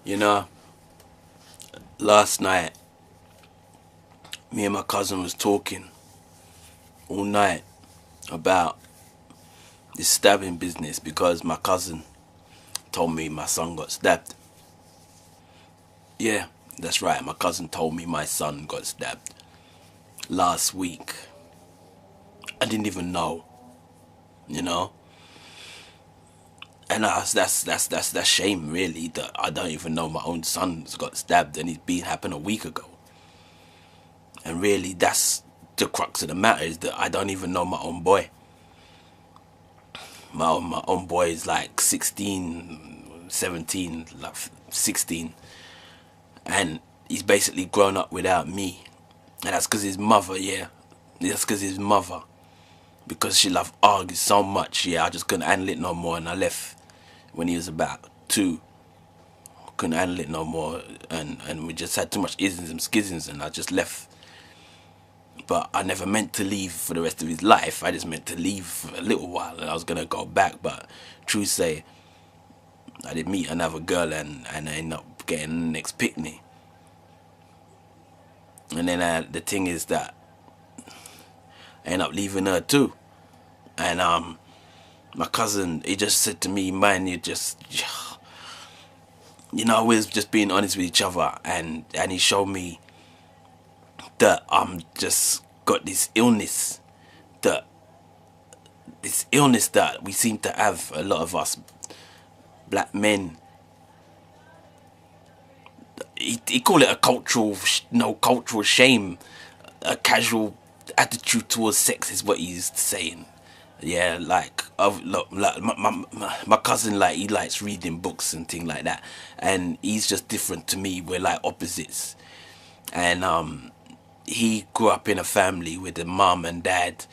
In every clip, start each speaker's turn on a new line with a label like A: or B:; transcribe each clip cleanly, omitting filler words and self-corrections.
A: You know, last night, me and my cousin was talking all night about this stabbing business because my cousin told me my son got stabbed. Yeah, that's right. My cousin told me my son got stabbed last week. I didn't even know, you know. And that's shame really that I don't even know my own son's got stabbed and it's been happened a week ago. And really, that's the crux of the matter, is that I don't even know my own boy. My own boy is like 16, 17, like 16. And he's basically grown up without me. And that's because his mother, yeah. That's because his mother. Because she loved argue so much, yeah, I just couldn't handle it no more. And I left when he was about 2. Couldn't handle it no more. And we just had too much isms and schisms and I just left. But I never meant to leave for the rest of his life. I just meant to leave for a little while and I was going to go back. But true say, I did meet another girl and I ended up getting the next picnic. And then the thing is that I ended up leaving her too. And my cousin, he just said to me, man, we're just being honest with each other. And he showed me that I'm just got this illness that we seem to have, a lot of us black men. He call it a cultural shame, a casual attitude towards sex is what he's saying. Yeah, like my cousin, like he likes reading books and things like that, and he's just different to me. We're like opposites, and he grew up in a family with a mum and dad,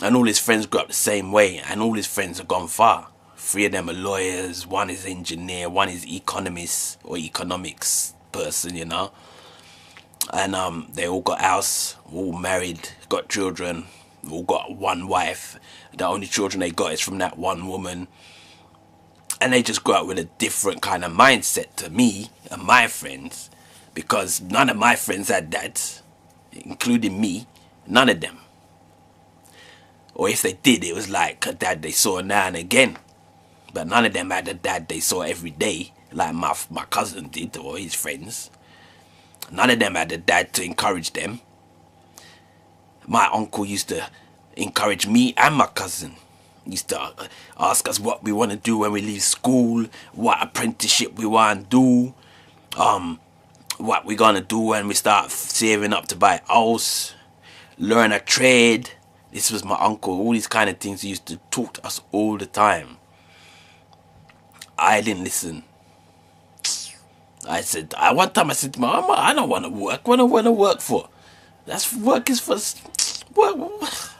A: and all his friends grew up the same way, and all his friends have gone far. 3 of them are lawyers, 1 is engineer, 1 is economist or economics person, you know. And they all got house, all married, got children, all got 1 wife. The only children they got is from that 1 woman. And they just grew up with a different kind of mindset to me and my friends, because none of my friends had dads, including me, none of them. Or if they did, it was like a dad they saw now and again. But none of them had a dad they saw every day, like my cousin did, or his friends. None of them had a dad to encourage them. My uncle used to encourage me and my cousin. He used to ask us what we want to do when we leave school, what apprenticeship we want to do, what we're going to do when we start saving up to buy a house, learn a trade. This was my uncle. All these kind of things he used to talk to us all the time. I didn't listen. One time I said to my mama, I don't want to work. What do I want to work for? Work is for... What?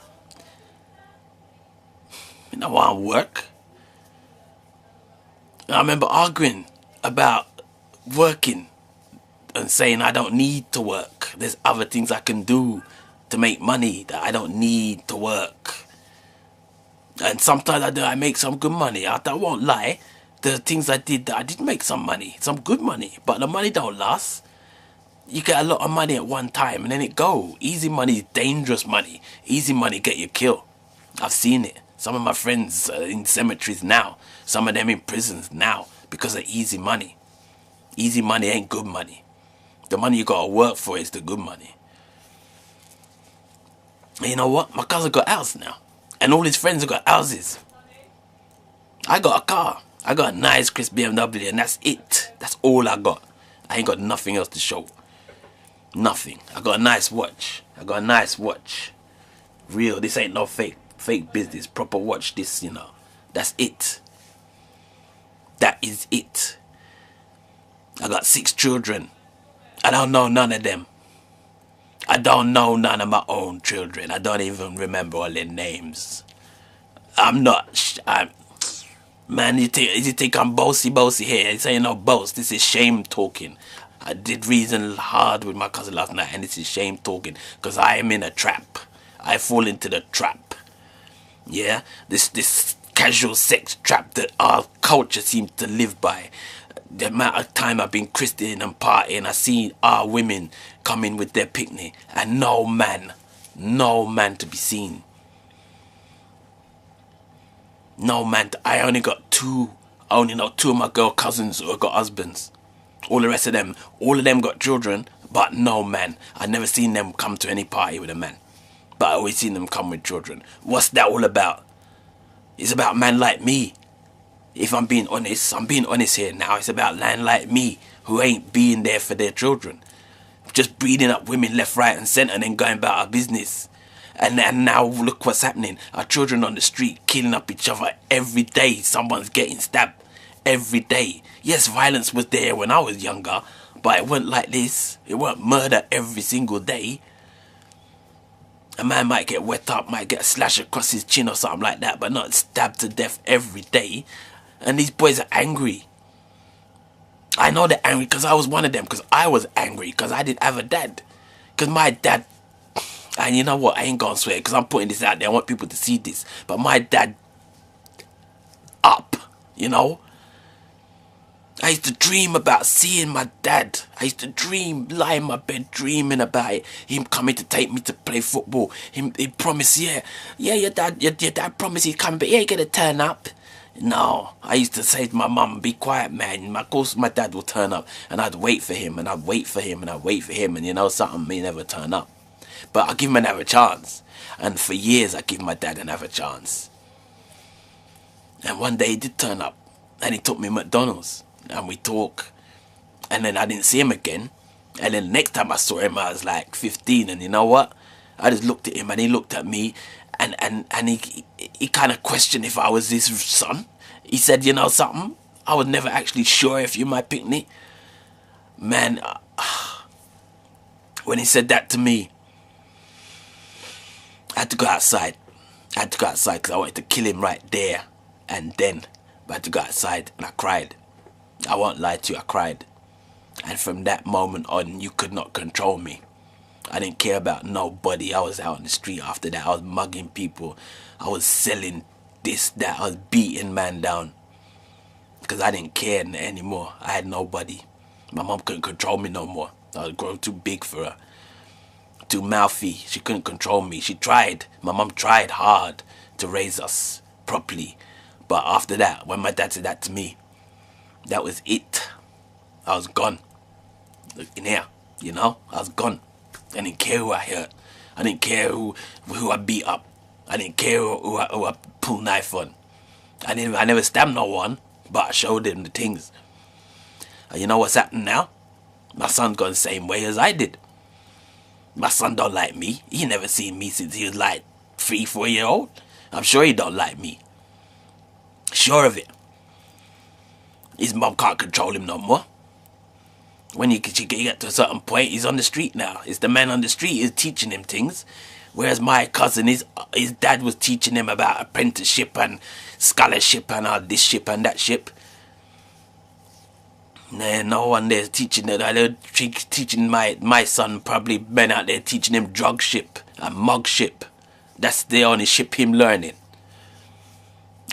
A: I don't want to work. And I remember arguing about working and saying I don't need to work. There's other things I can do to make money that I don't need to work. And sometimes I make some good money. I won't lie. The things I did, I did make some money, some good money, but the money don't last. You get a lot of money at one time and then it go. Easy money is dangerous money. Easy money get you killed. I've seen it. Some of my friends are in cemeteries now. Some of them in prisons now because of easy money. Easy money ain't good money. The money you gotta work for is the good money. And you know what? My cousin got a house now. And all his friends have got houses. I got a car. I got a nice crisp BMW and that's it. That's all I got. I ain't got nothing else to show. Nothing. I got a nice watch. Real. This ain't no fake business. Proper watch this, you know. That's it. That is it. I got 6 children. I don't know none of them. I don't know none of my own children. I don't even remember all their names. Man, you think I'm bossy here? This ain't no boast. This is shame talking. I did reason hard with my cousin last night and this is shame talking because I am in a trap. I fall into the trap. Yeah? This casual sex trap that our culture seems to live by. the amount of time I've been christening and partying, I seen our women come in with their picnic and no man to be seen. No man. I only know two of my girl cousins who have got husbands. All the rest of them, got children, but no man. I never seen them come to any party with a man. But I always seen them come with children. What's that all about? It's about man like me. If I'm being honest here now. It's about man like me who ain't being there for their children. Just breeding up women left, right and centre and then going about our business. And now look what's happening. Our children on the street killing up each other every day. Someone's getting stabbed every day. Yes, violence was there when I was younger, but it wasn't like this. It wasn't murder every single day. A man might get wet up, might get a slash across his chin or something like that, but not stabbed to death every day. And these boys are angry. I know they're angry because I was one of them, because I was angry because I didn't have a dad. Because my dad, and you know what, I ain't gonna swear because I'm putting this out there, I want people to see this, but my dad up, you know. I used to dream about seeing my dad. I used to lie in my bed dreaming about it. Him coming to take me to play football. He promised, your dad promised he'd come, but he ain't gonna turn up. No, I used to say to my mum, be quiet, man. Of course my dad will turn up, and I'd wait for him, and I'd wait for him, and I'd wait for him, and you know something, he never turn up. But I give him another chance. And for years I give my dad another chance. And one day he did turn up, and he took me to McDonald's. And we talk, and then I didn't see him again. And then the next time I saw him, I was like 15, and you know what? I just looked at him, and he looked at me, and he kind of questioned if I was his son. He said, you know something? I was never actually sure if you're my picnic. Man, when he said that to me, I had to go outside. Because I wanted to kill him right there and then. But I had to go outside, and I cried. I won't lie to you, I cried. And from that moment on, you could not control me. I didn't care about nobody. I was out on the street after that. I was mugging people. I was selling this, that. I was beating man down. Because I didn't care anymore. I had nobody. My mom couldn't control me no more. I was growing too big for her. Too mouthy. She couldn't control me. She tried. My mom tried hard to raise us properly. But after that, when my dad said that to me, that was it. I was gone. Look in here, you know? I was gone. I didn't care who I hurt. I didn't care who I beat up. I didn't care who I pulled knife on. I never stabbed no one, but I showed them the things. And you know what's happening now? My son gone the same way as I did. My son don't like me. He never seen me since he was like 3-4 years old. I'm sure he don't like me. Sure of it. His mom can't control him no more. When you get to a certain point, he's on the street now. It's the man on the street is teaching him things. Whereas my cousin, his dad was teaching him about apprenticeship and scholarship and all this ship and that ship. Nah, no one there's teaching that. They're teaching my son, probably men out there teaching him drug ship and mug ship. That's the only ship him learning.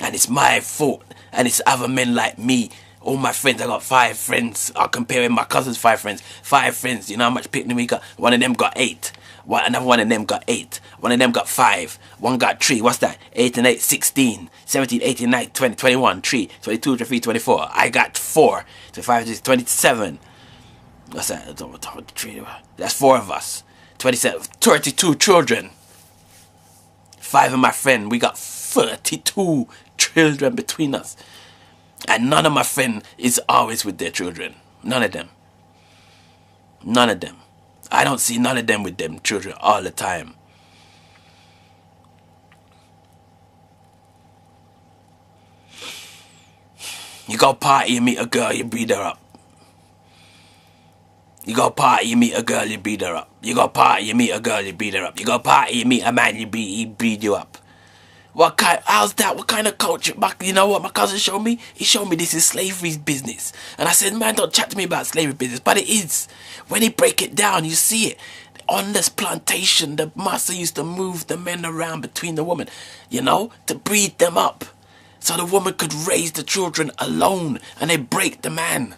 A: And it's my fault. And it's other men like me. All my friends, I got 5 friends. I'll compare with my cousin's 5 friends. 5 friends, you know how much picnic we got? One of them got 8. Another one of them got 8. One of them got 5. One got 3. What's that? 8 and 8, 16. 17, 18, 19, 20, 21, 3, 22, 23, 24. I got 4. 25, 26, 27. What's that? 3. That's 4 of us. 27, 32 children. 5 of my friends. We got 32 children between us. And none of my friends is always with their children. None of them. None of them. I don't see none of them with them children all the time. You go party, you meet a girl, you breed her up. You go party, you meet a girl, you breed her up. You go party, you meet a girl, you breed her up. You go party, you meet a man, he breed you up. How's that? What kind of culture? You know what my cousin showed me? He showed me this is slavery's business. And I said, man, don't chat to me about slavery business. But it is. When he break it down, you see it. On this plantation, the master used to move the men around between the women, you know, to breed them up. So the woman could raise the children alone, and they break the man.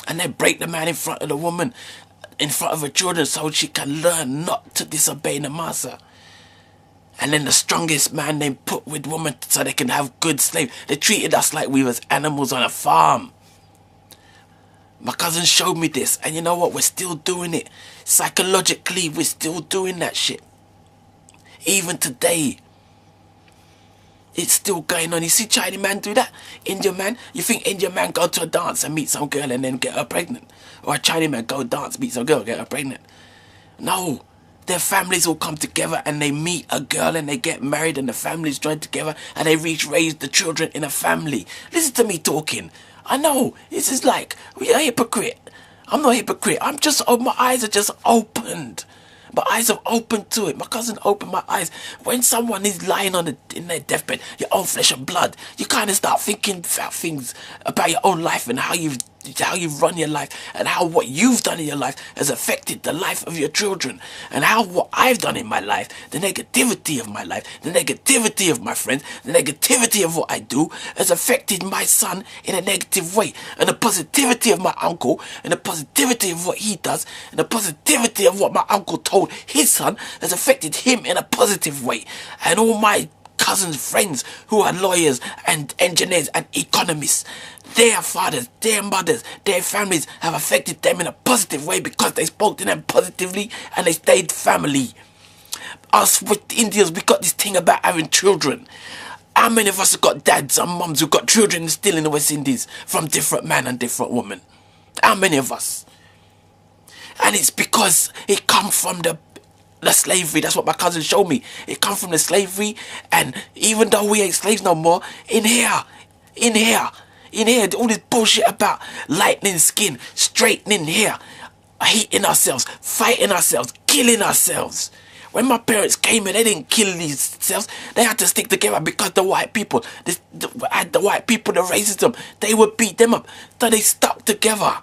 A: And they break the man in front of the woman, in front of her children, so she can learn not to disobey the master. And then the strongest man they put with women so they can have good slaves. They treated us like we was animals on a farm. My cousin showed me this, and you know what? We're still doing it. Psychologically, we're still doing that shit. Even today, it's still going on. You see Chinese man do that? Indian man? You think Indian man go to a dance and meet some girl and then get her pregnant? Or a Chinese man go dance, meet some girl, get her pregnant? No. Their families all come together and they meet a girl and they get married and the families join together and they raise the children in a family. Listen to me talking. I know, this is like, we're a hypocrite. I'm not a hypocrite. My eyes are just opened. My eyes have opened to it. My cousin opened my eyes. When someone is lying in their deathbed, your own flesh and blood, you kind of start thinking about things, about your own life and how you've run your life and how what you've done in your life has affected the life of your children, and how what I've done in my life, the negativity of my life, the negativity of my friends, the negativity of what I do has affected my son in a negative way, and the positivity of my uncle and the positivity of what he does and the positivity of what my uncle told his son has affected him in a positive way. And all my cousins' friends who are lawyers and engineers and economists, their fathers, their mothers, their families have affected them in a positive way because they spoke to them positively and they stayed family. Us with Indians, we got this thing about having children. How many of us have got dads and mums who got children still in the West Indies from different men and different women? How many of us? And it's because it comes from the slavery. That's what my cousin showed me. It comes from the slavery, and even though we ain't slaves no more, in here, all this bullshit about lightening skin, straightening hair, hating ourselves, fighting ourselves, killing ourselves. When my parents came in, they didn't kill themselves. They had to stick together because the white people, the racism, they would beat them up. So they stuck together.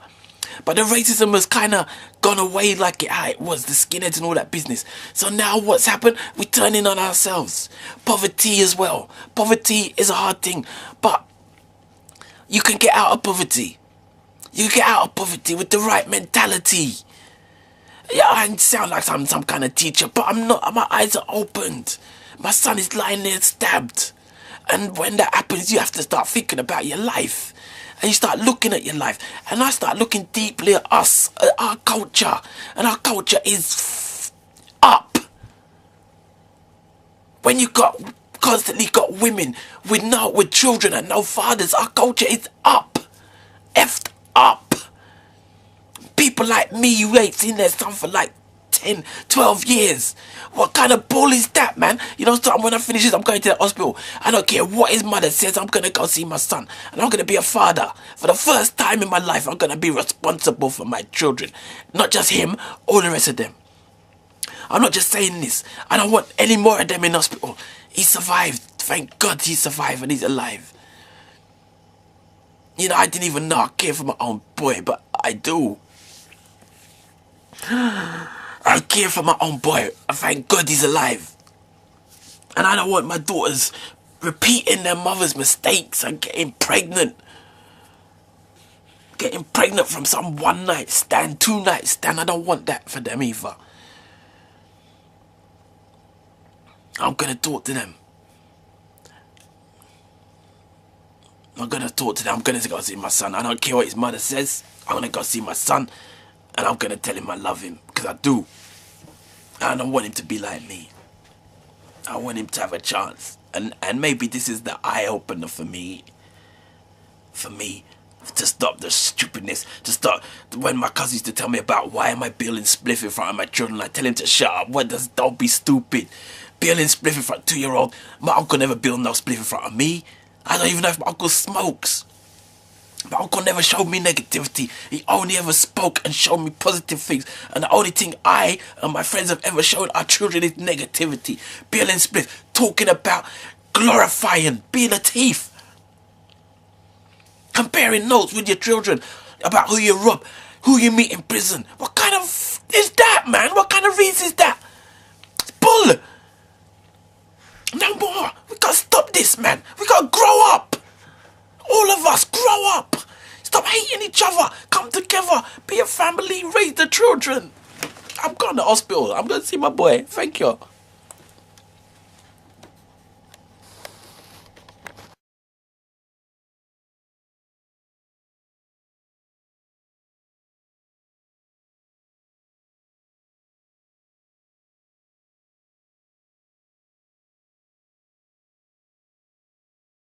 A: But the racism has kind of gone away like how it was, the skinheads and all that business. So now what's happened? We're turning on ourselves. Poverty as well. Poverty is a hard thing, but you can get out of poverty. You can get out of poverty with the right mentality. Yeah, I sound like I'm some kind of teacher, but I'm not. My eyes are opened. My son is lying there stabbed. And when that happens, you have to start thinking about your life. And you start looking at your life. And I start looking deeply at us, at our culture. And our culture is up. When you constantly got women with children and no fathers, our culture is up. Effed up. People like me who ain't seen their son for like 10, 12 years. What kind of bull is that, man? You know something, when I finish this, I'm going to the hospital. I don't care what his mother says, I'm going to go see my son. And I'm going to be a father. For the first time in my life, I'm going to be responsible for my children. Not just him, all the rest of them. I'm not just saying this. I don't want any more of them in hospital. He survived. Thank God he survived and he's alive. You know, I didn't even know I care for my own boy, but I do. I care for my own boy. Thank God he's alive. And I don't want my daughters repeating their mother's mistakes and getting pregnant. Getting pregnant from some one night stand, 2 night stand. I don't want that for them either. I'm going to talk to them. I'm going to talk to them. I'm going to go see my son. I don't care what his mother says. I'm going to go see my son. And I'm going to tell him I love him. Because I do. I don't want him to be like me. I want him to have a chance. And maybe this is the eye-opener for me. For me. To stop the stupidness. To stop. When my cousin used to tell me about why am I building spliff in front of my children, I tell him to shut up. Don't be stupid. Building spliff in front of a 2-year-old. My uncle never built no spliff in front of me. I don't even know if my uncle smokes. My uncle never showed me negativity. He only ever spoke and showed me positive things. And the only thing I and my friends have ever shown our children is negativity. Building spliff. Talking about glorifying. Being a thief. Comparing notes with your children about who you rob, who you meet in prison. What kind of is that, man? What kind of reason is that? It's bull. No more. We gotta stop this, man. We gotta grow up. All of us grow up. It's Stop hating each other. Come together. Be a family. Raise the children. I'm going to the hospital. I'm going to see my boy. Thank you.